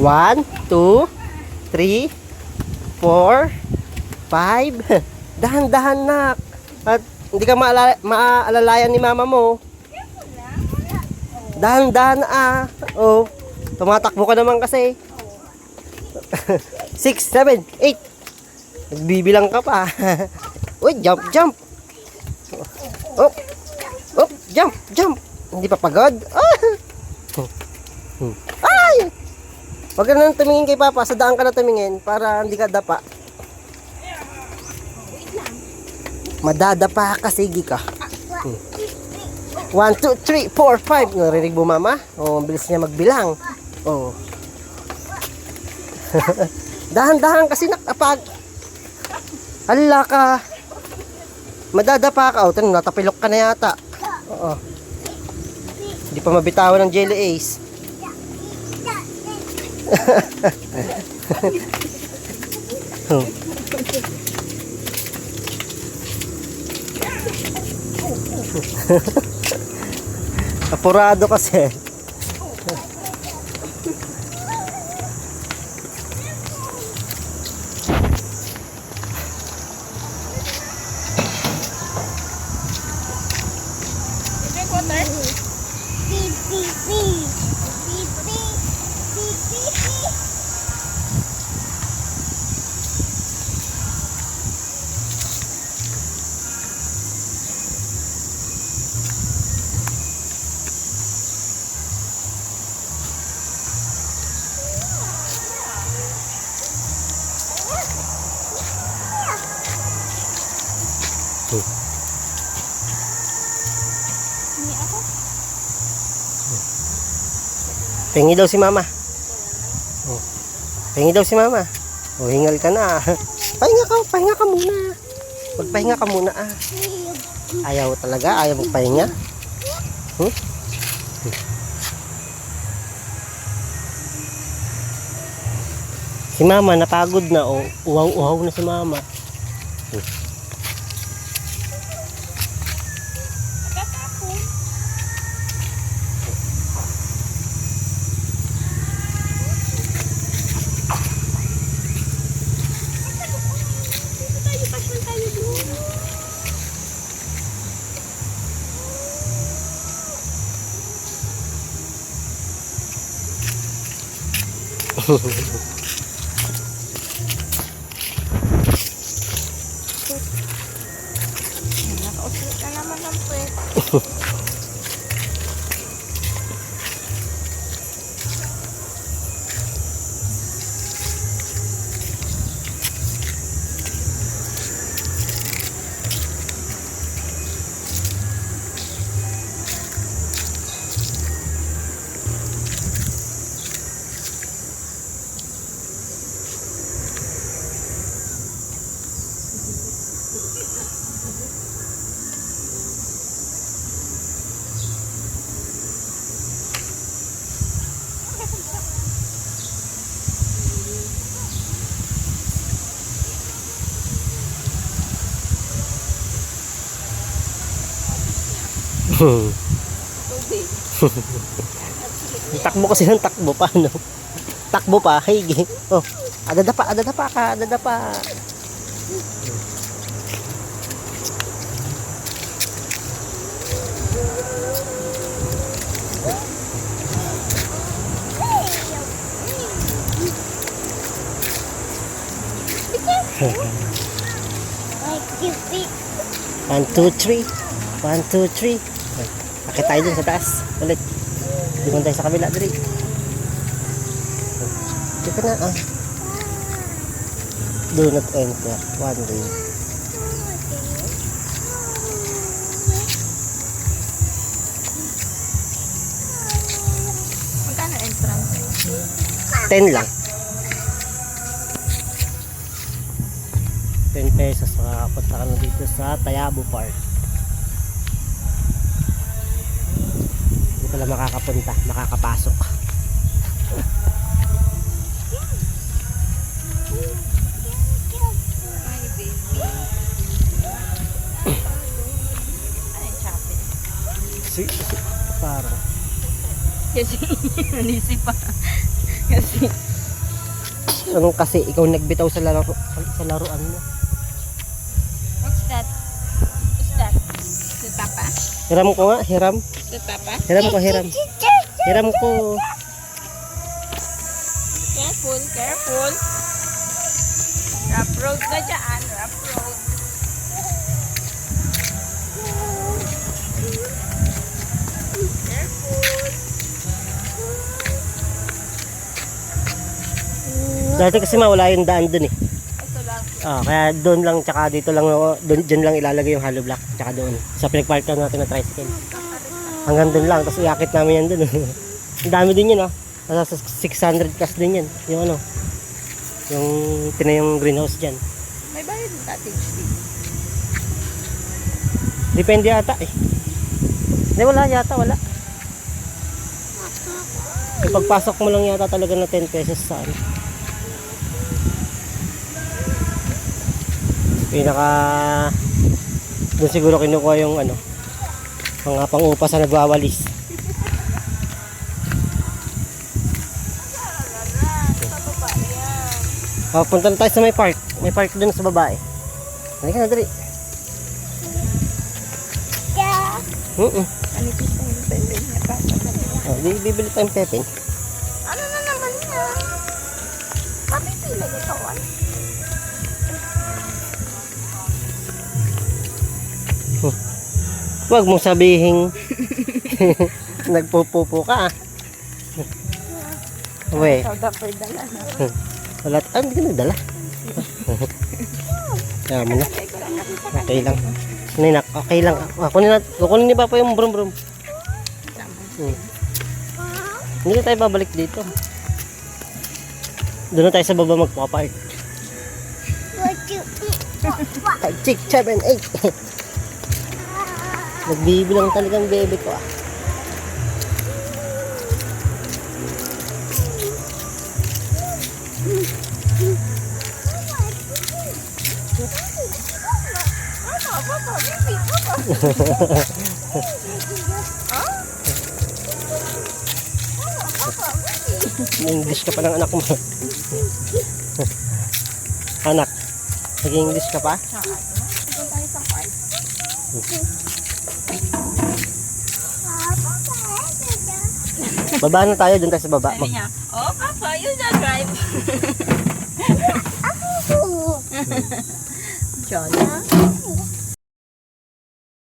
1, 2, 3, 4, 5. Dahan-dahan nak. At hindi ka maalalayan ni mama mo. Dahan-dahan Oh, tumatakbo ka naman kasi. 6, 7, 8. Nagbibilang ka pa. Uy, jump, jump. Up, up, jump, jump. Hindi pa pagod. Ay! Huwag ka na tumingin kay Papa. Sa daan ka na tumingin para hindi ka dapa. Madadapa ka, sige ka. 1, 2, 3, 4, 5. Narinig mo mama? Oh, ang bilis niya magbilang. Oh. Dahan-dahan kasi nakapag. Hala ka. Madadapa ka. Oh, tanong, natapilok ka na yata. Oo. Hindi pa mabitawan ng jelly ace. Oh. Apurado kasi. Pengi daw si mama. Oh. Pengi daw si mama. Oh, hingal ka na. Pahinga ka muna. Magpahinga ka muna Ayaw talaga, ayaw magpahinga. Si mama napagod na, oh. Uhaw-uhaw na si mama. Nakausap na naman ng puwet. Takbo kasi ng takbo pa, no? Takbo pa, higi. Oh, adadapa ka, adadapa. One, two, three. 1, 2, 3. Akit tayo dun sa taas. Ulit. Dimon tayo sa kabila. Dali. Dito ka na. Do not enter. One day. Magkano entrance? 10 lang. 10 pesos. Makapunta ka na dito sa Tayabo Park. Hindi pala makakapunta. Makakapasok. Ay, baby. Ano yung shopping? Parang. Kasi, nanisip pa. Kasi, Anong kasi ikaw nagbitaw sa laruan mo? What's that? What's that? Si Papa? Hiram ko nga, hiram. Si Papa? Hiram ko, hiram. Hiram ko. Careful, careful. Rough road na dyan, rough road. Careful. Dati kasi mawala yung daan dun eh. Ito lang. Kaya doon lang, tsaka dito lang, dyan lang ilalagay yung hollow block, tsaka doon. Sa pinagparkan natin na tricycle. Hanggang doon lang, tapos iakit namin yan doon. Ang dami din yun, Nasa 600 plus din yan. Yung ano, yung tinayong greenhouse dyan. May bayad ng cottage fee. Depende yata eh. Hindi, wala yata, wala. Ipagpasok mo lang yata talaga na 10 pesos sa ano. Pinaka doon siguro kinukuha yung ano, mga pang-upa sa nagwawalis. Punta na tayo sa may park. May park doon sa babae. Halika na, dali. Anipis na yung pepe niya. Bibili tayong pepeng. Ano na naman yan? Mapipila nito. Huwag mong sabihin nagpupupo ka Uwe. Ikaw dapat dala na. Wala, hindi ka nagdala. Kaya mo na. Okay lang. Ninak, okay lang. Kukunin ni Papa yung brum brum. Hindi na tayo babalik dito. Doon na tayo sa baba magpapark. 5, 6, 7, 8. Nagbibilang talagang bebe ko English ka pa ng anak mo. Anak, nag-English ka pa? Doon tayo sa park. Baba na tayo, doon tayo sa baba. Sabi niya, oh Papa, you na drive. John.